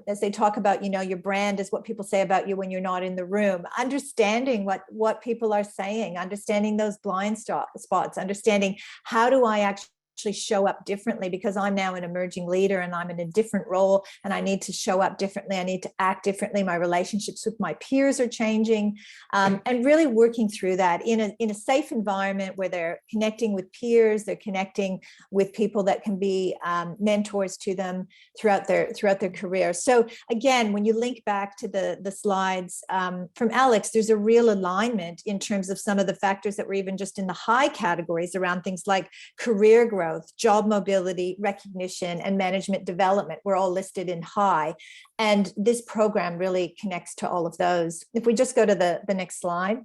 Speaker 3: As they talk about, you know, your brand is what people say about you when you're not in the room. Understanding what people are saying, understanding those blind spots, understanding, how do I actually show up differently, because I'm now an emerging leader and I'm in a different role and I need to show up differently. I need to act differently. My relationships with my peers are changing, and really working through that in a safe environment where they're connecting with peers, they're connecting with people that can be mentors to them throughout their career. So again, when you link back to the slides from Alex, there's a real alignment in terms of some of the factors that were even just in the high categories around things like career growth, job mobility, recognition, and management development were all listed in high. And this program really connects to all of those. If we just go to the next slide.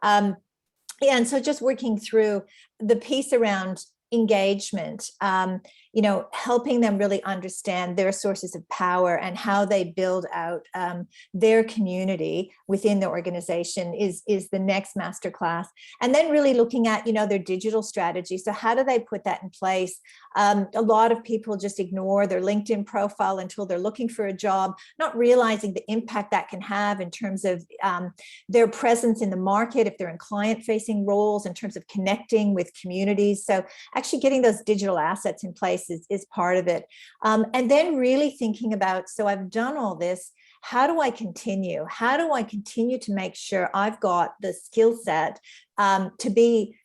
Speaker 3: Yeah, and so just working through the piece around engagement, you know, helping them really understand their sources of power and how they build out their community within the organization is the next masterclass. And then really looking at, you know, their digital strategy. So how do they put that in place? A lot of people just ignore their LinkedIn profile until they're looking for a job, not realizing the impact that can have in terms of their presence in the market, if they're in client-facing roles, in terms of connecting with communities. So actually getting those digital assets in place is part of it. And then really thinking about, so I've done all this, how do I continue? How do I continue to make sure I've got the skill set to be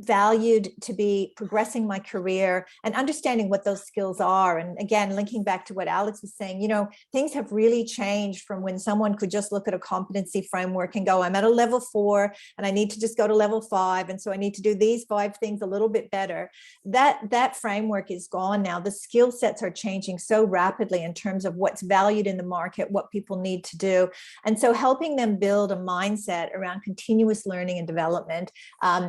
Speaker 3: valued, to be progressing my career, and understanding what those skills are? And again, linking back to what Alex was saying, you know, things have really changed from when someone could just look at a competency framework and go, I'm at a level 4 and I need to just go to level 5. And so I need to do these 5 things a little bit better. That framework is gone now. The skill sets are changing so rapidly in terms of what's valued in the market, what people need to do. And so helping them build a mindset around continuous learning and development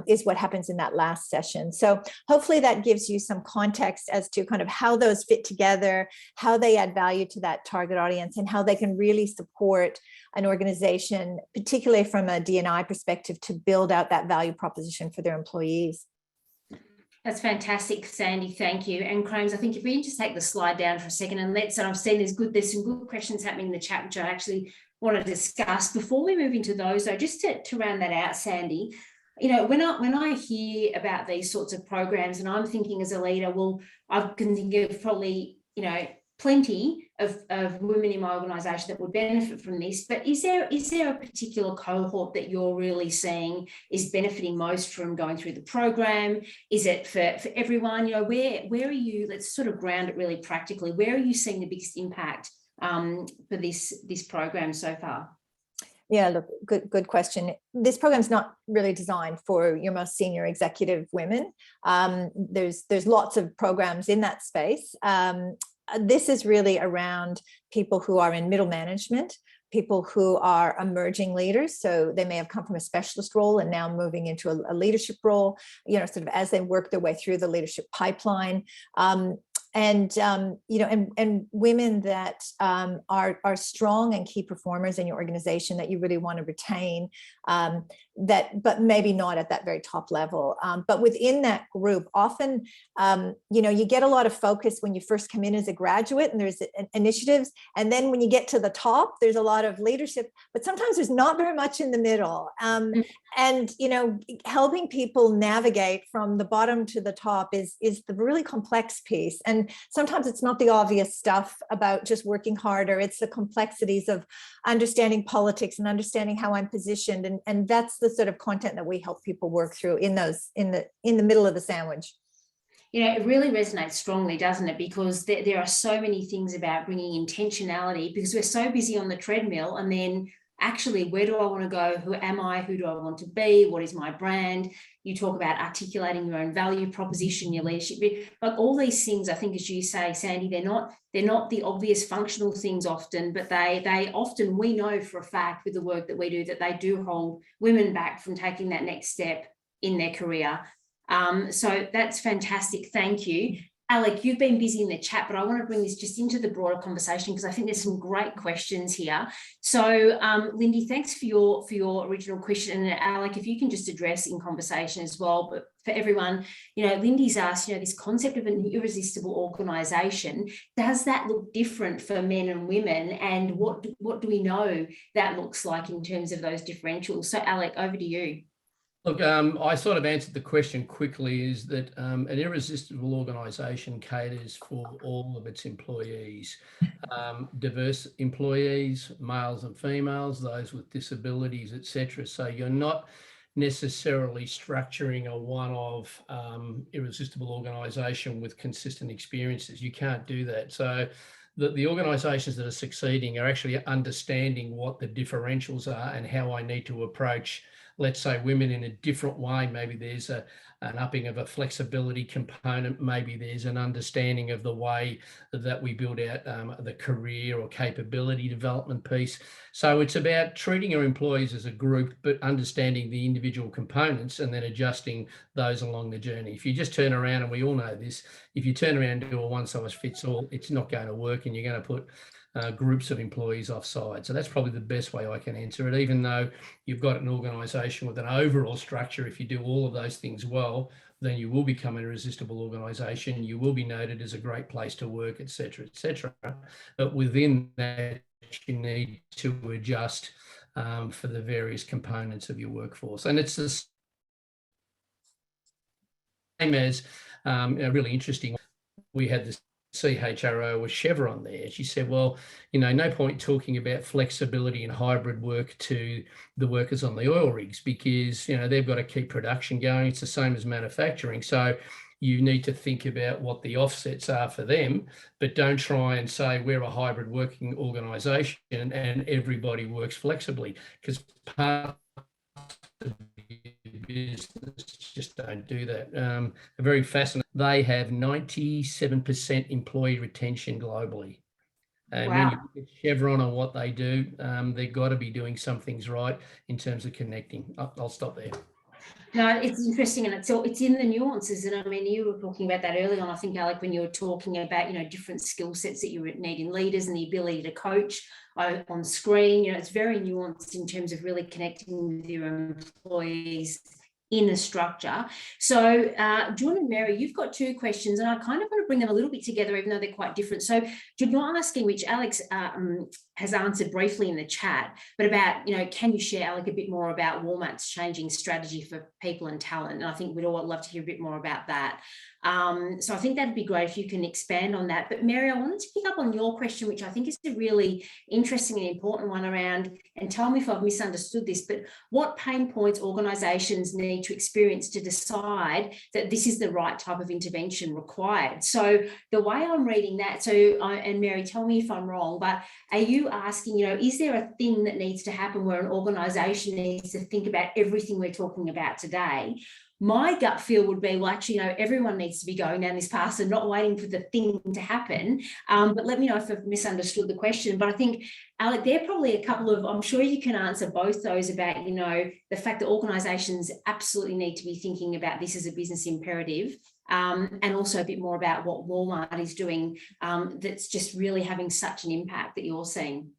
Speaker 3: is what happens in that last session. So hopefully that gives you some context as to kind of how those fit together, how they add value to that target audience, and how they can really support an organization, particularly from a D&I perspective, to build out that value proposition for their employees.
Speaker 1: That's fantastic, Sandy. Thank you. And Crames, I think if we can just take the slide down for a second, and I've seen there's some good questions happening in the chat, which I actually want to discuss. Before we move into those, though, just to round that out, Sandy, you know, when I hear about these sorts of programs, and I'm thinking as a leader, well, I can think of probably, you know, plenty of women in my organisation that would benefit from this. But is there a particular cohort that you're really seeing is benefiting most from going through the program? Is it for everyone? You know, where are you? Let's sort of ground it really practically. Where are you seeing the biggest impact for this program so far?
Speaker 3: Yeah, look, good question. This program is not really designed for your most senior executive women. There's lots of programs in that space. This is really around people who are in middle management, people who are emerging leaders. So they may have come from a specialist role and now moving into a leadership role, sort of as they work their way through the leadership pipeline. And women that are strong and key performers in your organization that you really want to retain, but maybe not at that very top level. But within that group, often, you get a lot of focus when you first come in as a graduate, and there's initiatives. And then when you get to the top, there's a lot of leadership, but sometimes there's not very much in the middle. And, helping people navigate from the bottom to the top is the really complex piece. And sometimes it's not the obvious stuff about just working harder. It's the complexities of understanding politics and understanding how I'm positioned. And that's the sort of content that we help people work through in the middle of the sandwich.
Speaker 1: It really resonates strongly, doesn't it? Because there are so many things about bringing intentionality, because we're so busy on the treadmill, and then actually, where do I want to go? Who am I? Who do I want to be? What is my brand? You talk about articulating your own value proposition, your leadership, but all these things, I think, as you say, Sandy, they're not the obvious functional things often, but they often, we know for a fact with the work that we do, that they do hold women back from taking that next step in their career. So that's fantastic. Thank you. Alec, you've been busy in the chat, but I want to bring this just into the broader conversation, because I think there's some great questions here. So, Lindy, thanks for your original question. And Alec, if you can just address in conversation as well, but for everyone, Lindy's asked, this concept of an irresistible organisation, does that look different for men and women? And what do we know that looks like in terms of those differentials? So, Alec, over to you.
Speaker 4: Look, I sort of answered the question quickly, is that an irresistible organisation caters for all of its employees, diverse employees, males and females, those with disabilities, etc. So you're not necessarily structuring a one-off irresistible organisation with consistent experiences. You can't do that. So the organisations that are succeeding are actually understanding what the differentials are and how I need to approach, let's say, women in a different way. Maybe there's an upping of a flexibility component. Maybe there's an understanding of the way that we build out the career or capability development piece. So it's about treating your employees as a group, but understanding the individual components and then adjusting those along the journey. If you just turn around, and we all know this, if you turn around and do a one-size-fits-all, it's not going to work, and you're going to put groups of employees offside. So that's probably the best way I can answer it. Even though you've got an organisation with an overall structure, if you do all of those things well, then you will become an irresistible organisation. You will be noted as a great place to work, etc., etc. But within that, you need to adjust for the various components of your workforce. And it's the same as really interesting. We had this CHRO with Chevron there. She said, well, no point talking about flexibility and hybrid work to the workers on the oil rigs, because, they've got to keep production going. It's the same as manufacturing. So you need to think about what the offsets are for them, but don't try and say we're a hybrid working organisation and everybody works flexibly, because part of business just don't do that. Very fascinating. They have 97% employee retention globally. And
Speaker 1: wow.
Speaker 4: When you look at Chevron and what they do, they've got to be doing some things right in terms of connecting. I'll stop there.
Speaker 1: No, it's interesting, and it's in the nuances. And I mean, you were talking about that early on, I think, Alec, when you were talking about, different skill sets that you need in leaders and the ability to coach on screen. It's very nuanced in terms of really connecting with your employees in a structure. So John and Mary, you've got two questions, and I kind of want to bring them a little bit together, even though they're quite different. So you're asking, which Alex has answered briefly in the chat, but about, can you share, Alec, a bit more about Walmart's changing strategy for people and talent? And I think we'd all love to hear a bit more about that. So I think that'd be great if you can expand on that. But Mary, I wanted to pick up on your question, which I think is a really interesting and important one around, and tell me if I've misunderstood this, but what pain points organisations need to experience to decide that this is the right type of intervention required. So the way I'm reading that, and Mary, tell me if I'm wrong, but are you asking, is there a thing that needs to happen where an organisation needs to think about everything we're talking about today? My gut feel would be, well, actually, everyone needs to be going down this path and not waiting for the thing to happen. But let me know if I've misunderstood the question. But I think, Alec, there are probably a couple of, I'm sure you can answer both those about, the fact that organisations absolutely need to be thinking about this as a business imperative, and also a bit more about what Walmart is doing that's just really having such an impact that you're seeing.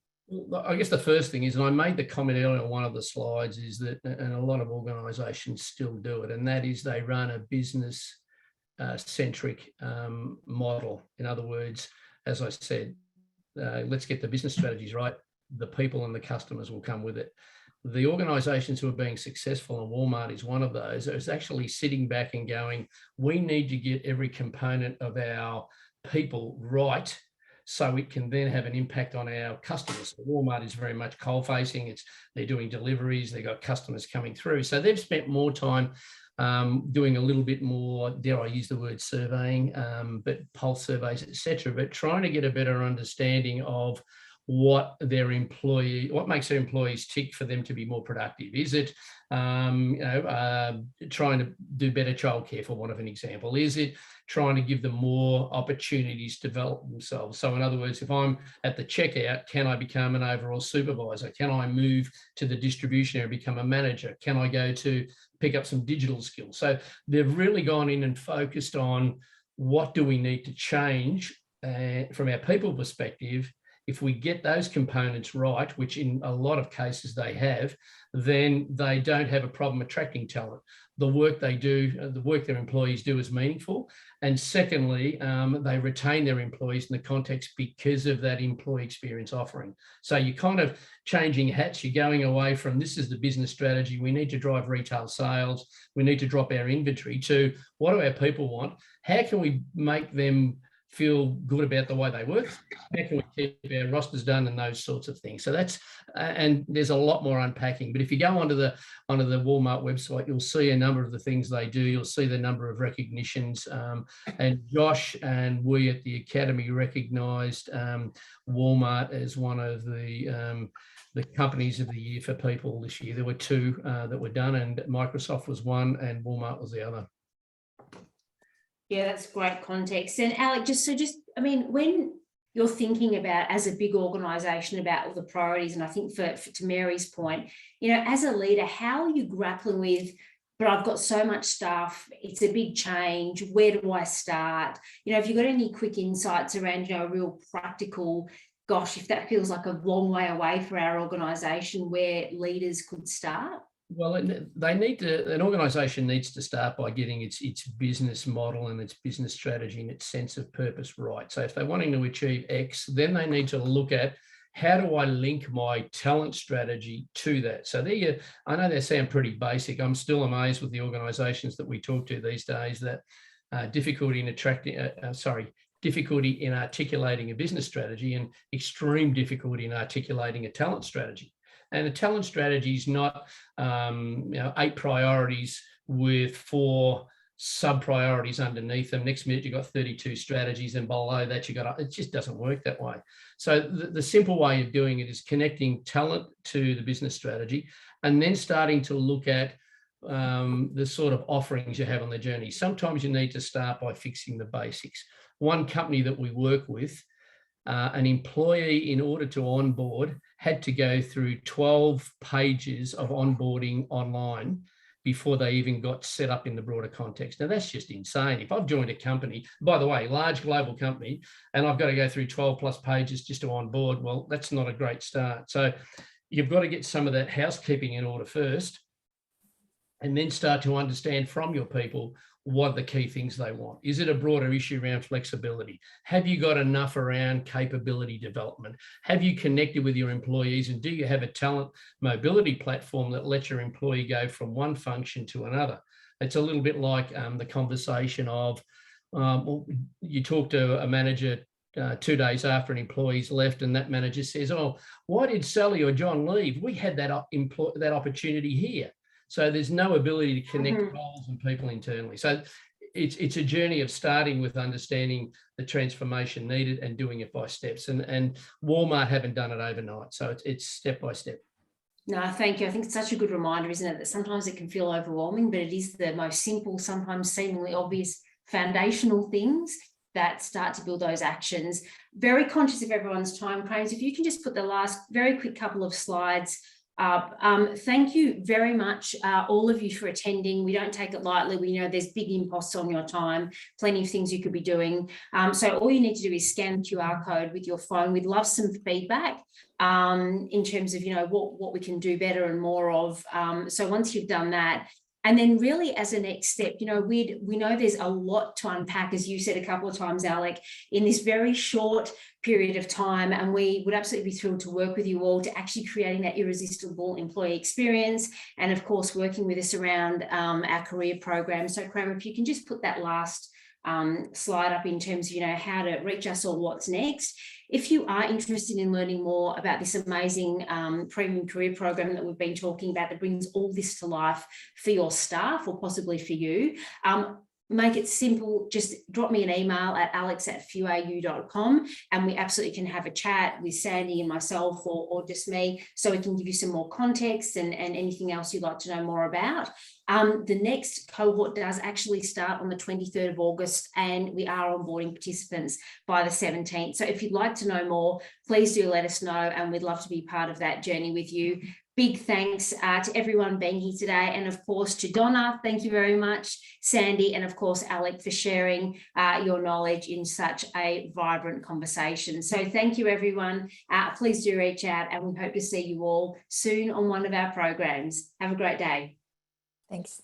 Speaker 4: I guess the first thing is, and I made the comment earlier on one of the slides, is that, and a lot of organisations still do it, and that is they run a business centric model. In other words, as I said, let's get the business strategies right. The people and the customers will come with it. The organisations who are being successful, and Walmart is one of those, is actually sitting back and going, we need to get every component of our people right, so it can then have an impact on our customers. So Walmart is very much coal-facing. They're doing deliveries. They've got customers coming through. So they've spent more time doing a little bit more, dare I use the word surveying, but pulse surveys, etc. But trying to get a better understanding of what makes their employees tick for them to be more productive. Is it trying to do better childcare, for want of an example? Is it trying to give them more opportunities to develop themselves? So in other words, if I'm at the checkout, can I become an overall supervisor? Can I move to the distribution area, become a manager? Can I go to pick up some digital skills? So they've really gone in and focused on what do we need to change from our people perspective. If we get those components right, which in a lot of cases they have, then they don't have a problem attracting talent. The work they do, the work their employees do is meaningful. And secondly, they retain their employees in the context because of that employee experience offering. So you're kind of changing hats. You're going away from, this is the business strategy, we need to drive retail sales, we need to drop our inventory, to what do our people want? How can we make them feel good about the way they work? How can we keep our rosters done, and those sorts of things? So that's, and there's a lot more unpacking. But if you go onto the Walmart website, you'll see a number of the things they do. You'll see the number of recognitions. And Josh and we at the Academy recognised Walmart as one of the companies of the year for people this year. There were two that were done, and Microsoft was one and Walmart was the other.
Speaker 1: Yeah, that's great context. And Alec, when you're thinking about, as a big organisation, about all the priorities, and I think to Mary's point, as a leader, how are you grappling with, but I've got so much stuff, it's a big change, where do I start? Have you got any quick insights around, a real practical, gosh, if that feels like a long way away for our organisation, where leaders could start?
Speaker 4: Well, an organisation needs to start by getting its business model and its business strategy and its sense of purpose right. So if they're wanting to achieve X, then they need to look at, how do I link my talent strategy to that? So I know they sound pretty basic. I'm still amazed with the organisations that we talk to these days that difficulty in articulating a business strategy and extreme difficulty in articulating a talent strategy. And a talent strategy is not 8 priorities with 4 sub-priorities underneath them. Next minute, you've got 32 strategies, and below that, it just doesn't work that way. So the simple way of doing it is connecting talent to the business strategy, and then starting to look at the sort of offerings you have on the journey. Sometimes you need to start by fixing the basics. One company that we work with, an employee, in order to onboard, had to go through 12 pages of onboarding online before they even got set up in the broader context. Now, that's just insane. If I've joined a company, by the way, large global company, and I've got to go through 12 plus pages just to onboard, well, that's not a great start. So you've got to get some of that housekeeping in order first, and then start to understand from your people what are the key things they want. Is it a broader issue around flexibility? Have you got enough around capability development? Have you connected with your employees, and do you have a talent mobility platform that lets your employee go from one function to another? It's a little bit like the conversation of, Well, you talk to a manager 2 days after an employee's left, and that manager says, "Oh, why did Sally or John leave? We had that that opportunity here." So there's no ability to connect roles and people internally. So it's a journey of starting with understanding the transformation needed and doing it by steps. And Walmart haven't done it overnight. So it's step by step.
Speaker 1: No, thank you. I think it's such a good reminder, isn't it, that sometimes it can feel overwhelming, but it is the most simple, sometimes seemingly obvious foundational things that start to build those actions. Very conscious of everyone's time frames. If you can just put the last very quick couple of slides up. Thank you very much, all of you, for attending. We don't take it lightly. We know there's big imposts on your time, plenty of things you could be doing. So all you need to do is scan the QR code with your phone. We'd love some feedback in terms of, you know, what we can do better and more of. So once you've done that, and then really as a next step, you know, we know there's a lot to unpack, as you said a couple of times, Alec, in this very short period of time. And we would absolutely be thrilled to work with you all to actually creating that irresistible employee experience. And of course, working with us around our career program. So Kramer, if you can just put that last slide up in terms of, you know, how to reach us or what's next. If you are interested in learning more about this amazing premium career program that we've been talking about that brings all this to life for your staff or possibly for you, make it simple. Just drop me an email at alex@fuau.com and we absolutely can have a chat with Sandy and myself or just me, so we can give you some more context and anything else you'd like to know more about. The next cohort does actually start on the 23rd of August and we are onboarding participants by the 17th. So if you'd like to know more, please do let us know and we'd love to be part of that journey with you. Big thanks to everyone being here today. And of course to Donna, thank you very much, Sandy, and of course Alec for sharing your knowledge in such a vibrant conversation. So thank you everyone. Please do reach out and we hope to see you all soon on one of our programs. Have a great day.
Speaker 3: Thanks.